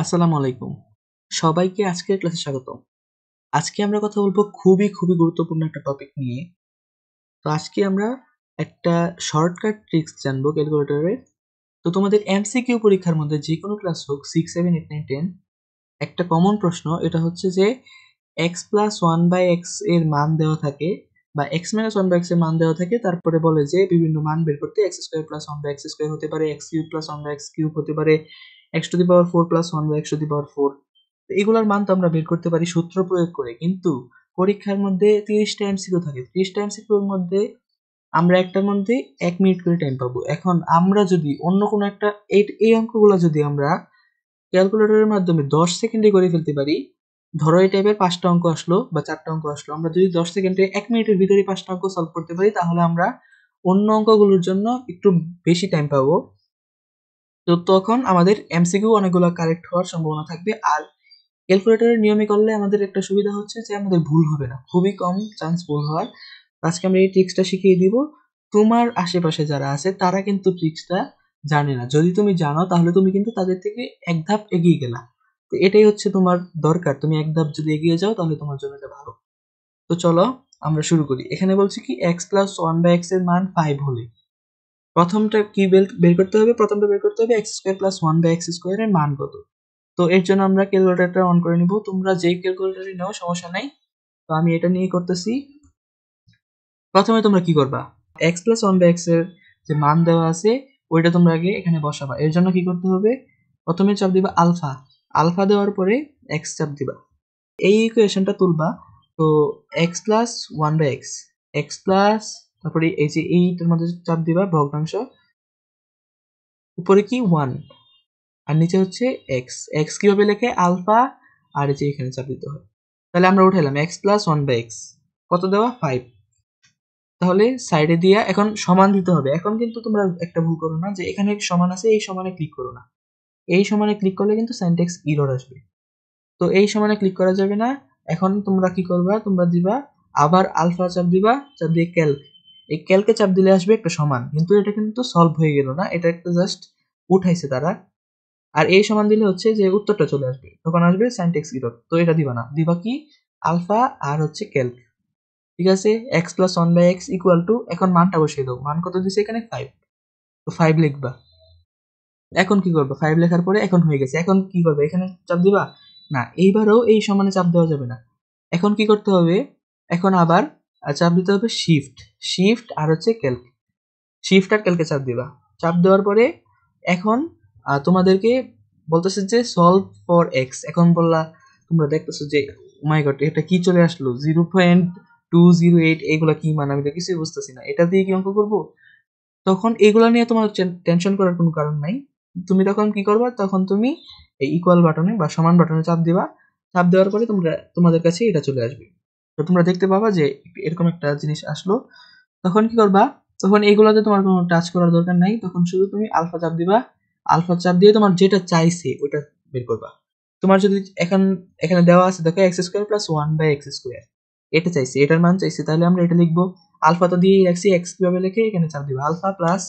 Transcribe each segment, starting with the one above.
আসসালামু আলাইকুম। সবাইকে আজকের ক্লাসে স্বাগতম। আজকে আমরা কথা বলবো খুবই গুরুত্বপূর্ণ একটা টপিক নিয়ে। তো আজকে আমরা একটা শর্টকাট ট্রিক্স জানবো ক্যালকুলেটরের। তো তোমাদের এমসিকিউ পরীক্ষার মধ্যে যেকোনো ক্লাস হোক 6, 7, 8, 9, 10 একটা কমন প্রশ্ন এটা হচ্ছে যে x প্লাস 1/x এর মান দেওয়া থাকে বা x মাইনাস 1/x এর মান দেওয়া থাকে, তারপরে বলে যে বিভিন্ন মান বের করতে x square plus 1/x square হতে পারে, x cube plus 1/x cube হতে পারে, x to the power 4 plus 1/x to the power 4। এগুলার মান তো আমরা বের করতে পারি সূত্র প্রয়োগ করে, কিন্তু পরীক্ষার মধ্যে 30টা এমসিকিউ থাকে। 30টা এমসিকিউর মধ্যে আমরা একটার মধ্যে 1 মিনিট করে টাইম পাবো। এখন আমরা যদি অন্য কোনো একটা এই অঙ্কগুলো যদি আমরা ক্যালকুলেটরের মাধ্যমে 10 সেকেন্ডে করে ফেলতে পারি, ধরো এই টাইপের 5টা অঙ্ক আসলো বা 4টা অঙ্ক আসলো, আমরা যদি 10 সেকেন্ডে 1 মিনিটের ভিতরে 5টা অঙ্ক সলভ করতে পারি, তাহলে আমরা অন্য অঙ্কগুলোর জন্য একটু বেশি টাইম পাবো। তো তখন আমাদের এমসিকিউ অনেকগুলো কারেক্ট হওয়ার সম্ভাবনা থাকবে। আর ক্যালকুলেটরের নিয়মে করলে আমাদের একটা সুবিধা হচ্ছে যে আমাদের ভুল হবে না, খুবই কম চান্স ভুল হওয়ার। আজকে আমরা এই ট্রিক্সটা শিখিয়ে দিব। তোমার আশেপাশে যারা আছে তারা কিন্তু ট্রিক্সটা জানে না। যদি তুমি জানো তাহলে তুমি কিন্তু তাদের থেকে এক ধাপ এগিয়ে গেলা। তো এটাই হচ্ছে তোমার দরকার, তুমি এক ধাপ যদি এগিয়ে যাও তাহলে তোমার জন্য এটা ভালো। তো চলো আমরা শুরু করি। এখানে বলছি কি x প্লাস 1/x এর মান 5 হলে প্রথমটা কি বের করতে হবে, প্রথমটা বের করতে হবে x square plus 1/x square এর মান কত। তো এর জন্য আমরা ক্যালকুলেটরটা অন করে নিব। তোমরা যেই ক্যালকুলেটরই নাও সমস্যা নাই। তো আমি এটা নিয়ে করতেছি। প্রথমে তোমরা কি করবা, x প্লাস 1/x এর যে মান দেওয়া আছে ওইটা তোমরা আগে এখানে বসাবা। এর জন্য কি করতে হবে, প্রথমে চাপ দিবা আলফা। আলফা দেওয়ার পরে x চাপ দিবা, এই ইকুয়েশনটা তুলবা। তো x plus 1/x, x plus, তারপরে এই যে এইটার মধ্যে চাপ দিবা ভগ্নাংশ, উপরে কি 1 আর নিচে হচ্ছে এক্স। এক্স কিভাবে লেখে, আলফা আর এই যে এখানে চাপ দিতে হয়। তাহলে আমরা উঠাইলাম এক্স প্লাস 1/x, কত দেওয়া 5। তাহলে সাইডে দিয়া এখন সমান দিতে হবে। এখন কিন্তু তোমরা একটা ভুল করো না যে এখানে সমান আছে এই সমানে ক্লিক করো না। এই সমানে ক্লিক করলে কিন্তু সিনট্যাক্স এরর আসবে। তো এই সমানে ক্লিক করা যাবে না। এখন তোমরা কি করবা, তোমরা দিবা আবার আলফা চাপ দিবা, চাপ দিয়ে ক্যালক। এই ক্যালকে চাপ দিলে আসবে একটা সমান, কিন্তু এটা কিন্তু সলভ হয়ে গেল না, এটা একটা জাস্ট উঠাইছে তারা। আর এই সমান দিলে হচ্ছে যে উত্তরটা চলে আসবে, তখন আসবে সাইনটেক্স এরর। তো এটা দিবা না, দিবা কি আলফা আর হচ্ছে ক্যালক। ঠিক আছে, x plus 1/x equal to, এখন মানটা বসিয়ে দাও। মান কত দিছে এখানে 5, তো 5 লিখবা। এখন কি করবে, 5 লেখার পরে এখন হয়ে গেছে। এখন কি করবে, এখানে চাপ দিবা না, এইবারও এই সমানে চাপ দেওয়া যাবে না। এখন কি করতে হবে, এখন আবার চাপ দিতে হবে শিফট। শিফট আর হচ্ছে ক্যালক, শিফট আর ক্যালকে চাপ দিবা। চাপ দেওয়ার পরে এখন তোমাদেরকে বলতেছে যে সলভ ফর এক্স। এখন বললা, তোমরা দেখতেছো যে মাই গড এটা কি চলে আসলো, 0.208, এগুলা কি মান, আমি তো কিছুই বুঝতেছি না, এটা দিয়ে কি অঙ্ক করবো। তখন এগুলা নিয়ে তোমার টেনশন করার কোনো কারণ নাই। তুমি তখন কি করবা, তখন তুমি এই ইকুয়াল বাটনে বা সমান বাটনে চাপ দিবা। চাপ দেওয়ার পরে তোমাদের কাছে এটা চলে আসবে। তো তোমরা দেখতে পাবা যে এরকম একটা জিনিস আসলো। তখন কি করবা, তখন এগুলোতে তোমার কোনো টাচ করার দরকার নাই। তখন শুধু তুমি আলফা চাপ দিবা। আলফা চাপ দিয়ে তোমার যেটা চাইছে ওটা বের করবা। তোমার যদি এখানে দেওয়া আছে দেখো x square plus 1/x square, এটা চাইছে, এটার মান চাইছে, তাহলে আমরা এটা লিখবো। আলফা তো দিয়েই রাখছি, এক্স কিভাবে লিখে এখানে চাপ দিবা আলফা প্লাস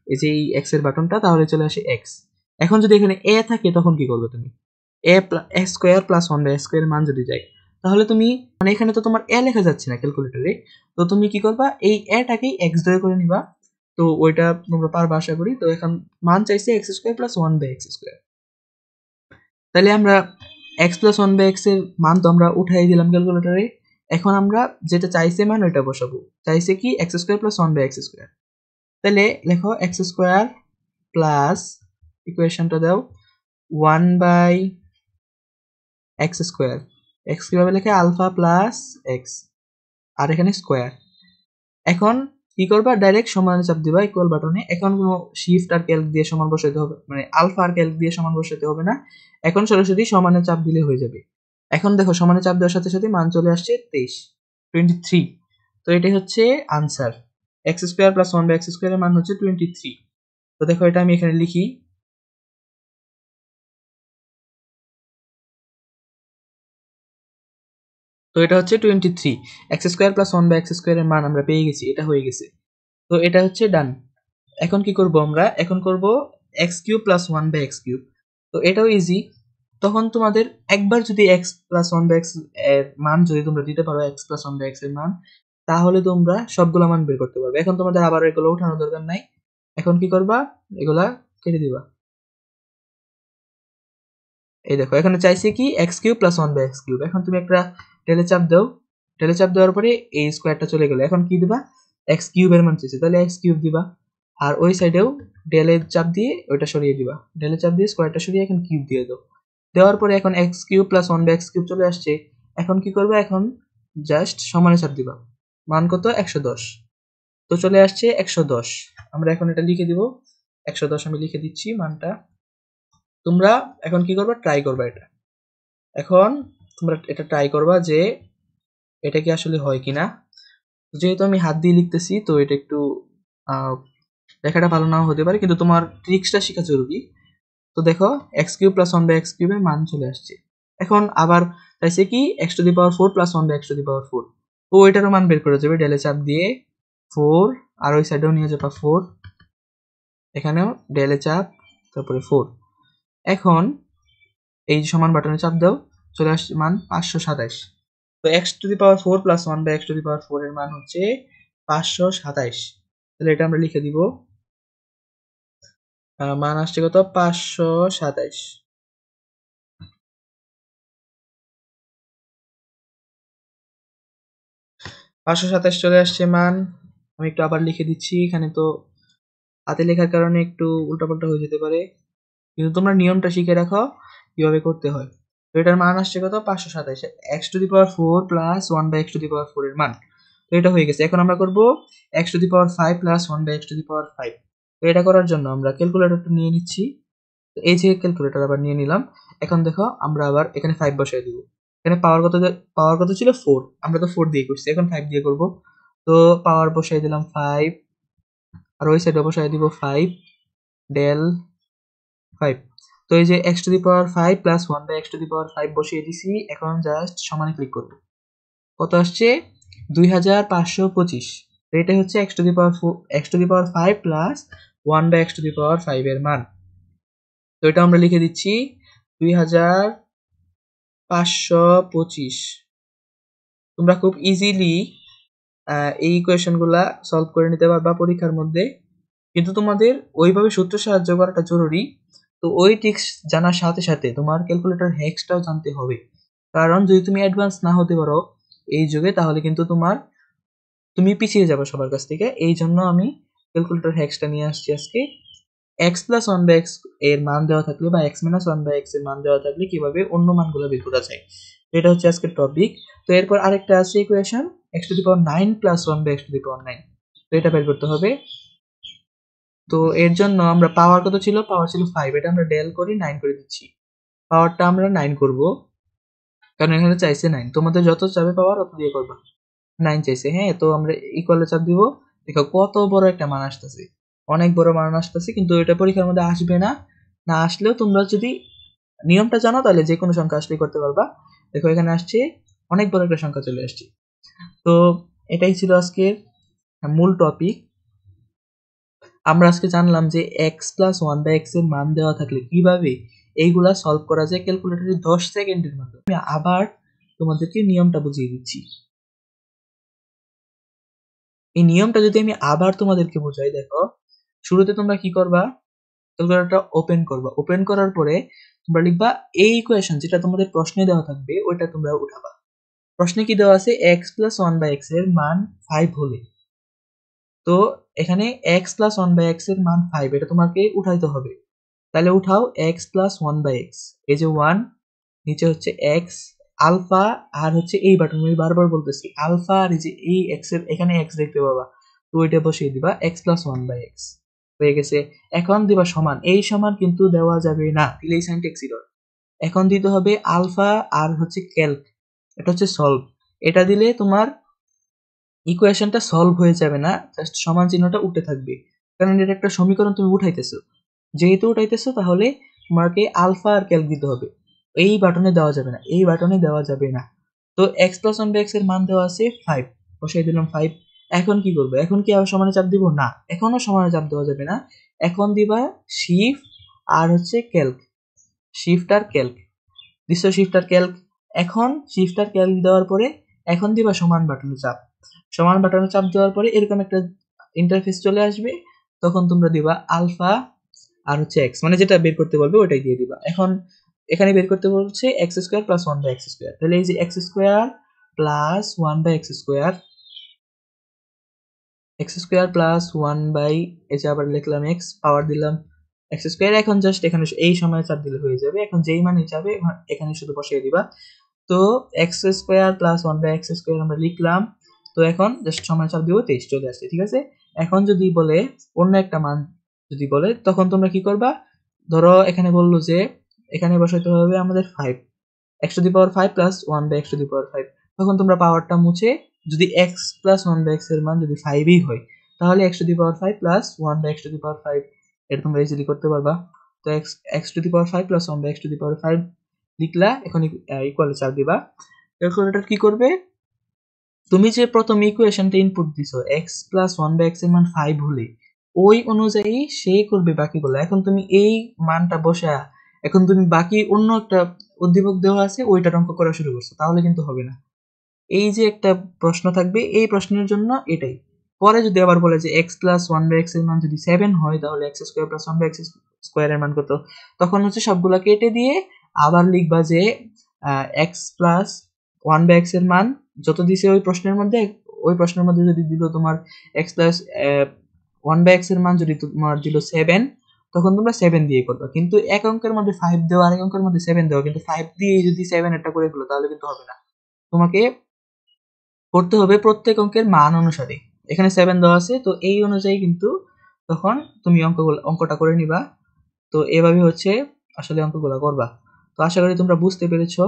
এই যে এক্স এর বাটনটা, তাহলে চলে আসে এক্স। এখন যদি এখানে এ থাকে তখন কি করবে তুমি, এ স্কোয়ার প্লাস 1/x স্কোয়ার মান যদি যায়, তাহলে তুমি মানে এখানে তো তোমার এ লেখা যাচ্ছে না ক্যালকুলেটরে। তো তুমি কি করবা, এই এটাকেই এক্স ধরে করে নিবা। তো ওইটা তোমরা পারবা আশা করি। তো এখন মান চাইছে x square plus 1/x square. তাহলে আমরা এক্স প্লাস 1/x এর মান তো আমরা উঠাই দিলাম ক্যালকুলেটরে। এখন আমরা যেটা চাইছে মান ওইটা বসাবো। চাইছে কি x square plus 1/x square. তাহলে লেখো এক্স স্কোয়ার প্লাস, ইকুয়েশনটা দাও, 1/x স্কোয়ার। এক্স কিভাবে লেখে, আলফা প্লাস এক্স আর এখানে স্কোয়ার। এখন কি করবা, ডাইরেক্ট সমানে চাপ দিবা ইকুয়াল বাটনে। এখন কোনো শিফট আর ক্যালক দিয়ে সমান বসাইতে হবে, মানে আলফা আর ক্যালক দিয়ে সমান বসাইতে হবে না। এখন সরাসরি সমানে চাপ দিলে হয়ে যাবে। এখন দেখো সমানে চাপ দেওয়ার সাথে সাথে মান চলে আসছে 23। তো এটাই হচ্ছে answer. X square plus 1/x স্কোয়ারের মান হচ্ছে 23। তো দেখো এটা আমি এখানে লিখি, তো এটা হচ্ছে 23। এক্স স্কোয়ার প্লাস 1/x স্কোয়ারের মান আমরা পেয়ে গেছি, এটা হয়ে গেছে। তো এটা হচ্ছে ডান। এখন কি করব আমরা, এখন করব x cube plus 1/x cube. তো এটাও ইজি। তখন তোমাদের একবার যদি x plus one by x এর মান যদি তোমরা দিতে পারো, x plus one by x এর মান, তাহলে তোমরা সবগুলা মান বের করতে পারবে। এখন তোমাদের আবার এগুলো উঠানোর দরকার নাই। এখন কি করবা, এগুলা কেটে দিবা। এই দেখো এখানে চাইছে কি x cube plus one by x cube. এখন তুমি একটা টেলে চাপ দাও, টেলে চাপ দেওয়ার পরে এই স্কোয়ারটা চলে গেল। এখন কি দিবা, এক্স কিউবের মান চাইছে, তাহলে এক্স কিউব দিবা। আর ওই সাইডেও ডেলে চাপ দিয়ে ওইটা সরিয়ে দিবা, ডেলে চাপ দিয়ে স্কোয়ারটা সরিয়ে এখন কিউব দিয়ে দাও। দেওয়ার পরে এখন x cube plus one by x cube চলে আসছে। এখন কি করবে, এখন জাস্ট সমানে চাপ দিবা। মান কত, 110। তো চলে আসছে 110। আমরা এখন এটা লিখে দিব, 110 আমি লিখে দিচ্ছি মানটা। তোমরা এখন কি করবা, ট্রাই করবা এটা। এখন তোমরা এটা ট্রাই করবা যে এটা কি আসলে হয় কিনা। যেহেতু আমি হাত দিয়ে লিখতেছি তো এটা একটু লেখাটা ভালো নাও হতে পারে, কিন্তু তোমার ট্রিক্সটা শেখা জরুরি। তো দেখো x cube plus one by x কিউবের মান চলে আসছে। এখন আবার চাইছে কি x to the power 4 plus one by x to the power 4। তো এটারও মান বের করে যাবে, ডেলে চাপ দিয়ে 4, আর ওই সাইডেও নিয়ে যাবা 4, এখানেও ডেলে চাপ তারপরে 4। এখন এই সমান বাটনে চাপ দাও, চলে আসছে মান 527। তো x to the power 4 plus one by x to the power 4 এর মান হচ্ছে 527। তাহলে এটা আমরা লিখে দিব, মান আসছে কত, 527। 527 চলে আসছে মান। আমি একটু আবার লিখে দিচ্ছি, এখানে তো হাতে লেখার কারণে একটু উল্টাপাল্টা হয়ে যেতে পারে, কিন্তু তোমরা নিয়মটা শিখে রাখো কিভাবে করতে হয়। তো এটার মান আসছে কত, 527, x to the power 4 plus one by x to the power 4 এর মান। তো এটা হয়ে গেছে। এখন আমরা করব x to the power 5 plus one by x to the power 5। তো এটা করার জন্য আমরা ক্যালকুলেটরটা নিয়ে নিচ্ছি। তো এই যে ক্যালকুলেটর আবার নিয়ে নিলাম। এখন দেখো আমরা আবার এখানে 5 বসাই দিব। এখানে পাওয়ার কত ছিল, 4, আমরা তো 4 দিয়ে করছি, এখন 5 দিয়ে করব। তো পাওয়ার বসাই দিলাম 5, আর ওই সাইডে বসাই দিব 5 ডেল 5। তো এই যে x to the power 5 plus one by x to the power 5 বসিয়ে দিছি। এখন জাস্ট সমানে ক্লিক করব। কত আসছে, 2525। তো এটাই হচ্ছে x to the power 4, x to the power 5 plus one by x to the power 5 এর মান। তো এটা আমরা লিখে দিচ্ছি 2525। তোমরা খুব ইজিলি এই ইকুয়েশন গুলা সলভ করে নিতে পারবা পরীক্ষার মধ্যে, কিন্তু তোমাদের ওইভাবে সূত্র সাহায্য করাটা জরুরি। তো ওই ট্রিক্স জানার সাথে সাথে তোমার ক্যালকুলেটর হ্যাক্সটাও জানতে হবে, কারণ যদি তুমি অ্যাডভান্স না হতে পারো এই যুগে, তাহলে কিন্তু তুমি পিছিয়ে যাবে সবার কাছ থেকে। এই জন্য আমি ক্যালকুলেটর হ্যাক্সটা নিয়ে আসছি আজকে। X plus one by x এর মান দেওয়া থাকলে বা x minus one by x এর মান দেওয়া থাকলে কিভাবে অন্য মানগুলো বের করা যায়, এটা হচ্ছে আজকের টপিক। তো এরপর আরেকটা আছে equation, x to the power 9 plus one by x to the power 9। তো এটা বের করতে হবে। তো এর জন্য আমরা পাওয়ার কত ছিল, পাওয়ার ছিল 5, এটা আমরা ডেল করে 9 করে দিচ্ছি। পাওয়ারটা আমরা 9 করব, কারণ এখানে চাইছে 9, তোমাদের যত চাবে পাওয়ার অত দিয়ে করবা। 9 চাইছে, হ্যাঁ। তো আমরা ইকুয়ালে চাপ দিব। দেখো কত বড় একটা মান আসতেছে, অনেক বড় মান আসতেছে, কিন্তু এটা পরীক্ষার মধ্যে আসবে না। না আসলেও তোমরা যদি নিয়মটা জানো তাহলে যে কোনো সংখ্যা আসলেই করতে পারবা। দেখো এখানে আসছে অনেক বড় একটা সংখ্যা চলে আসছে। তো এটাই ছিল আজকের মূল টপিক। আমরা আজকে জানলাম যে x plus one by x এর মান দেওয়া থাকলে কিভাবে এইগুলা সলভ করা যায় ক্যালকুলেটরে 10 সেকেন্ডের মধ্যে। আমি আবার তোমাদেরকে নিয়মটা বুঝিয়ে দিচ্ছি। এই নিয়মটা যদি আমি আবার তোমাদেরকে বোঝাই, দেখো শুরুতে তোমরা কি করবা, ক্যালকুলেটরটা ওপেন করবা। ওপেন করার পরে তোমরা লিখবা এই ইকুয়েশন যেটা তোমাদের প্রশ্নে দেওয়া থাকবে ওইটা তোমরা উঠাবা। প্রশ্নে কি দেওয়া আছে, x plus one by x এর মান 5 হলে, তো এখানে x plus one by x এর মান 5, এটা তোমাকে উঠাইতে হবে। তাহলে উঠাও x plus one by x, এই যে 1, নিচে হচ্ছে এক্স আলফা, আর হচ্ছে এই বাটন আমি বারবার বলতেছি আলফা, আর এই যে এই এক্স এর এখানে এক্স দেখতে পাবা, তো এটা বসিয়ে দিবা x plus one by x হয়ে গেছে। এখন দিবা সমান, এই সমান কিন্তু দেওয়া যাবে না, দিলে এই সাইনটা এক্সিডর। এখন দিতে হবে আলফা আর হচ্ছে ক্যালক, এটা হচ্ছে সলভ। এটা দিলে তোমার ইকুয়েশনটা সলভ হয়ে যাবে না, জাস্ট সমান চিহ্নটা উঠে থাকবে, কারণ এটা একটা সমীকরণ তুমি উঠাইতেছো। যেহেতু উঠাইতেছো তাহলে তোমাকে আলফা আর ক্যালক দিতে হবে। এই বাটনে দেওয়া যাবে না, এই বাটনে দেওয়া যাবে না। তো x plus one by x এর মান দেওয়া আছে 5, বসাই দিলাম 5। এখন কি করবো, এখন কি আবার সমানে চাপ দিব, না এখনো সমানে চাপ দেওয়া যাবে না। এখন দিবা শিফট আর হচ্ছে ক্যালক, শিফট আর ক্যালক। দিছো শিফট আর ক্যালক। এখন শিফট আর ক্যালক দেওয়ার পরে এখন দিবা সমান বাটনে চাপ। সমান বাটনে চাপ দেওয়ার পরে এরকম একটা ইন্টারফেস চলে আসবে। তখন তোমরা দিবা আলফা আর হচ্ছে এক্স, মানে যেটা বের করতে বলবে ওটাই দিয়ে দিবা। এখন এখানে বের করতে বলছে x square plus one by x square, তাহলে এই যে x square plus one by x square, x square plus one by, এই যে আবার লিখলাম এক্স, পাওয়ার দিলাম এক্স স্কোয়ার। এখন জাস্ট এখানে এই সময় চাপ দিলে হয়ে যাবে। এখন যেই মানে যাবে এখানে শুধু বসিয়ে দিবা। তো x square plus one by x square আমরা লিখলাম। তো এখন জাস্ট সময় চাপ দিব, 23 চলে আসছে, ঠিক আছে। এখন যদি বলে অন্য একটা মান যদি বলে, তখন তোমরা কি করবা, ধরো এখানে বললো যে এখানে বসাইতে হবে আমাদের 5, x to the power 5 plus 1 by x to the power 5। তখন তোমরা পাওয়ারটা মুছে, যদি এক্স প্লাস 1 বাই এক্স এর মান যদি 5ই হয়, তাহলে x to the power 5 plus 1 by x to the power 5 এটা তোমরা ইজিলি করতে পারবা। তো x to the power 5 plus 1 by x to the power 5 লিখলা। এখন ইকুয়াল চাপ দিবা। ক্যালকুলেটর কি করবে, তুমি যে প্রথম ইকুয়েশনটা ইনপুট দিছো এক্স প্লাস 1 বাই এক্স এর মান 5 হলে ওই অনুযায়ী সে করবে বাকিগুলো। এখন তুমি এই মানটা বসা, এখন তুমি বাকি অন্য একটা উদ্দীপক দেওয়া আছে ওইটার অঙ্ক করা শুরু করছো, তাহলে কিন্তু হবে না। এই যে একটা প্রশ্ন থাকবে, এই প্রশ্নের জন্য এটাই। পরে যদি আবার বলে যে x plus one by x এর মান যদি 7 হয়, তাহলে x square plus one by x square এর মান কত, তখন হচ্ছে সবগুলা কেটে দিয়ে আবার লিখবা যে x plus one by x এর মান যত দিছে ওই প্রশ্নের মধ্যে, ওই প্রশ্নের মধ্যে যদি দিল তোমার x plus one by x এর মান যদি তোমার দিল 7, তখন তোমরা 7 দিয়ে করবা। কিন্তু এক অঙ্কের মধ্যে 5 দেওয়া আর এক অঙ্কের মধ্যে 7 দেওয়া, কিন্তু 5 দিয়ে যদি 7 এটা করে ফেলো তাহলে কিন্তু হবে না। তোমাকে করতে হবে প্রত্যেক অঙ্কের মান অনুসারে। এখানে 7 দেওয়া আছে, তো এই অনুযায়ী কিন্তু তখন তুমি অঙ্কটা করে নিবা। তো এভাবে হচ্ছে আসলে অঙ্কগুলো করবা। তো আশা করি তোমরা বুঝতে পেরেছো।